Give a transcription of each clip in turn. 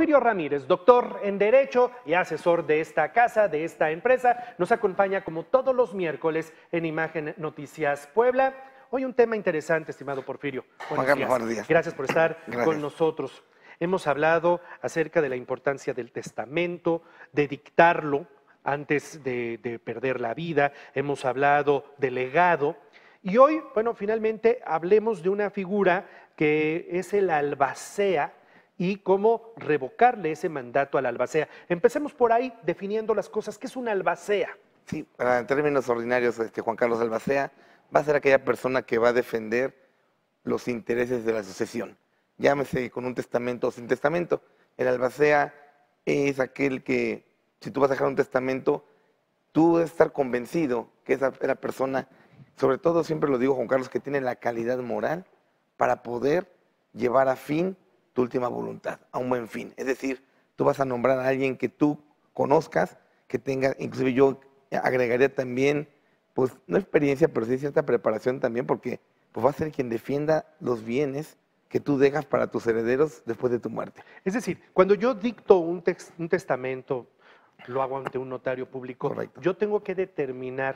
Porfirio Ramírez, doctor en Derecho y asesor de esta casa, de esta empresa, nos acompaña como todos los miércoles en Imagen Noticias Puebla. Hoy un tema interesante, estimado Porfirio. Buenos días. Gracias por estar Gracias. con nosotros. Hemos hablado acerca de la importancia del testamento, de dictarlo antes de perder la vida. Hemos hablado de legado. Y hoy, bueno, finalmente hablemos de una figura que es el albacea y cómo revocarle ese mandato al albacea. Empecemos por ahí definiendo las cosas. ¿Qué es un albacea? Sí, en términos ordinarios, Juan Carlos Albacea va a ser aquella persona que va a defender los intereses de la sucesión. Llámese con un testamento o sin testamento. El albacea es aquel que, si tú vas a dejar un testamento, tú debes estar convencido que esa es la persona, sobre todo siempre lo digo, Juan Carlos, que tiene la calidad moral para poder llevar a fin tu última voluntad, a un buen fin. Es decir, tú vas a nombrar a alguien que tú conozcas, que tenga, inclusive yo agregaría también, pues no experiencia, pero sí cierta preparación también, porque pues va a ser quien defienda los bienes que tú dejas para tus herederos después de tu muerte. Es decir, cuando yo dicto un testamento, lo hago ante un notario público, Correcto. Yo tengo que determinar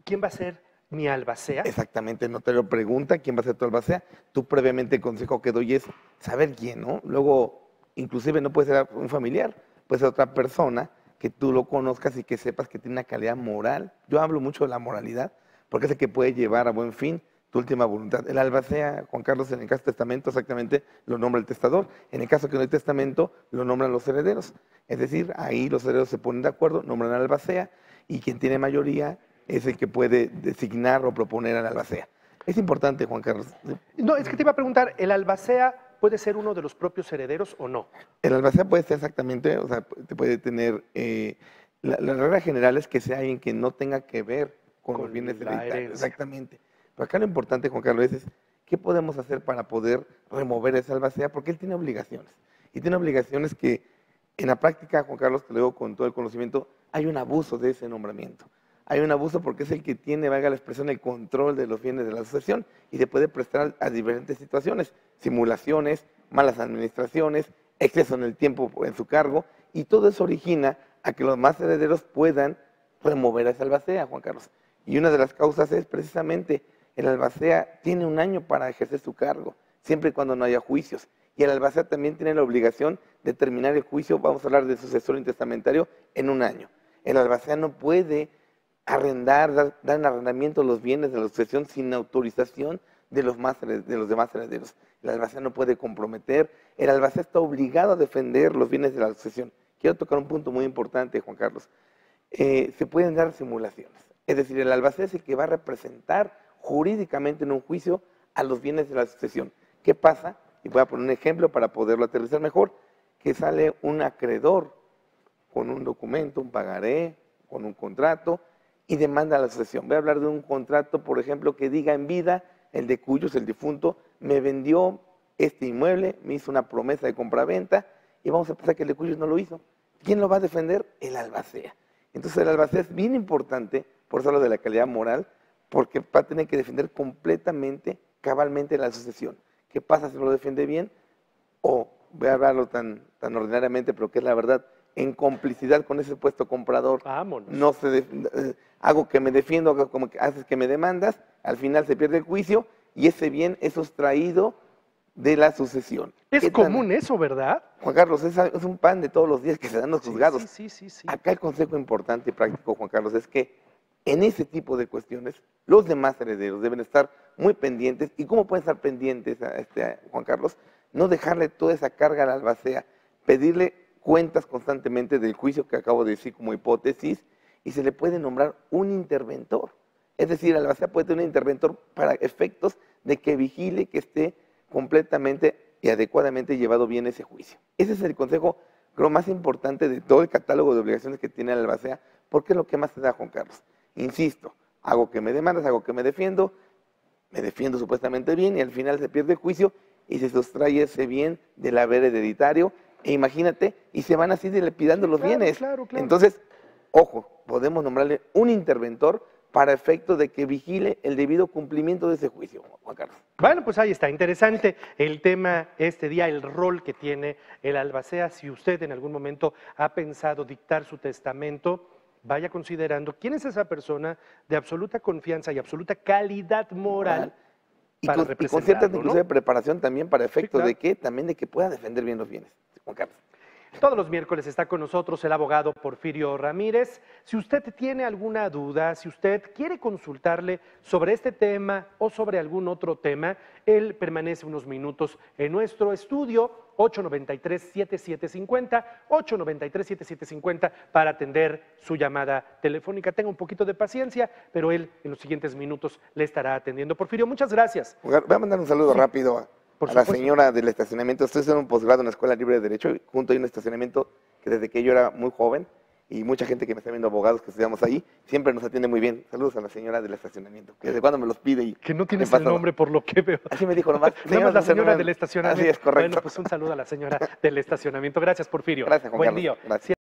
quién va a ser mi albacea. Exactamente, el notario pregunta quién va a ser tu albacea. Tú previamente el consejo que doy es saber quién, ¿no? Luego, inclusive no puede ser un familiar, puede ser otra persona que tú lo conozcas y que sepas que tiene una calidad moral. Yo hablo mucho de la moralidad, porque es el que puede llevar a buen fin tu última voluntad. El albacea, Juan Carlos, en el caso de testamento, exactamente lo nombra el testador. En el caso que no hay testamento, lo nombran los herederos. Es decir, ahí los herederos se ponen de acuerdo, nombran al albacea, y quien tiene mayoría es el que puede designar o proponer al albacea. Es importante, Juan Carlos. No, es que te iba a preguntar, ¿el albacea puede ser uno de los propios herederos o no? El albacea puede ser exactamente, o sea, te puede tener, la regla general es que sea alguien que no tenga que ver con los bienes hereditarios. Exactamente. Pero acá lo importante, Juan Carlos, es qué podemos hacer para poder remover esa albacea, porque él tiene obligaciones. Y tiene obligaciones que en la práctica, Juan Carlos, te lo digo con todo el conocimiento, hay un abuso de ese nombramiento. Hay un abuso porque es el que tiene, valga la expresión, el control de los bienes de la sucesión y se puede prestar a diferentes situaciones, simulaciones, malas administraciones, exceso en el tiempo en su cargo, y todo eso origina a que los más herederos puedan remover a esa albacea, Juan Carlos. Y una de las causas es precisamente el albacea tiene un año para ejercer su cargo, siempre y cuando no haya juicios. Y el albacea también tiene la obligación de terminar el juicio, vamos a hablar de sucesor intestamentario, en un año. El albacea no puede dar en arrendamiento los bienes de la sucesión sin autorización de los demás herederos. El albacea no puede comprometer, el albacea está obligado a defender los bienes de la sucesión. Quiero tocar un punto muy importante, Juan Carlos. Se pueden dar simulaciones, es decir, el albacea es el que va a representar jurídicamente en un juicio a los bienes de la sucesión. ¿Qué pasa? Y voy a poner un ejemplo para poderlo aterrizar mejor, que sale un acreedor con un documento, un pagaré, con un contrato, y demanda a la sucesión. Voy a hablar de un contrato, por ejemplo, que diga en vida, el de cuyos, el difunto, me vendió este inmueble, me hizo una promesa de compraventa, y vamos a pensar que el de cuyos no lo hizo. ¿Quién lo va a defender? El albacea. Entonces el albacea es bien importante, por eso hablo de la calidad moral, porque va a tener que defender completamente, cabalmente la sucesión. ¿Qué pasa si no lo defiende bien? O, voy a hablarlo tan ordinariamente, pero que es la verdad, en complicidad con ese supuesto comprador, Vámonos. no hago que me defiendo, hago como que haces que me demandas, al final se pierde el juicio y ese bien es sustraído de la sucesión. Es común eso, ¿verdad? Juan Carlos, es un pan de todos los días que se dan los juzgados. Sí. Acá el consejo importante y práctico, Juan Carlos, es que en ese tipo de cuestiones los demás herederos deben estar muy pendientes. ¿Y cómo pueden estar pendientes, Juan Carlos? No dejarle toda esa carga al albacea, pedirle cuentas constantemente del juicio que acabo de decir como hipótesis, y se le puede nombrar un interventor. Es decir, el albacea puede tener un interventor para efectos de que vigile que esté completamente y adecuadamente llevado bien ese juicio. Ese es el consejo, creo, más importante de todo el catálogo de obligaciones que tiene el albacea, porque es lo que más te da, Juan Carlos. Insisto, hago que me demandas, hago que me defiendo supuestamente bien, y al final se pierde el juicio y se sustrae ese bien del haber hereditario. E imagínate, y se van así dilapidando los bienes. Claro. Entonces, ojo, podemos nombrarle un interventor para efecto de que vigile el debido cumplimiento de ese juicio, Juan Carlos. Bueno, pues ahí está, interesante el tema este día, el rol que tiene el albacea. Si usted en algún momento ha pensado dictar su testamento, vaya considerando quién es esa persona de absoluta confianza y absoluta calidad moral Y para con cierta representarlo, inclusive ¿no? preparación también para efecto claro. de que también de que pueda defender bien los bienes, Juan Carlos. Todos los miércoles está con nosotros el abogado Porfirio Ramírez. Si usted tiene alguna duda, si usted quiere consultarle sobre este tema o sobre algún otro tema, él permanece unos minutos en nuestro estudio, 893-7750, 893-7750, para atender su llamada telefónica. Tenga un poquito de paciencia, pero él en los siguientes minutos le estará atendiendo. Porfirio, muchas gracias. Voy a mandar un saludo rápido a la señora del estacionamiento. Estoy haciendo un posgrado en la Escuela Libre de Derecho y junto hay un estacionamiento que desde que yo era muy joven y mucha gente que me está viendo, abogados que estudiamos ahí, siempre nos atiende muy bien. Saludos a la señora del estacionamiento, que desde cuando me los pide. Y que no tienes el nombre por lo que veo. Así me dijo nomás. Nada más la señora del estacionamiento. Así es, correcto. Bueno, pues un saludo a la señora del estacionamiento. Gracias, Porfirio. Gracias, Juan Buen Carlos. día. Gracias.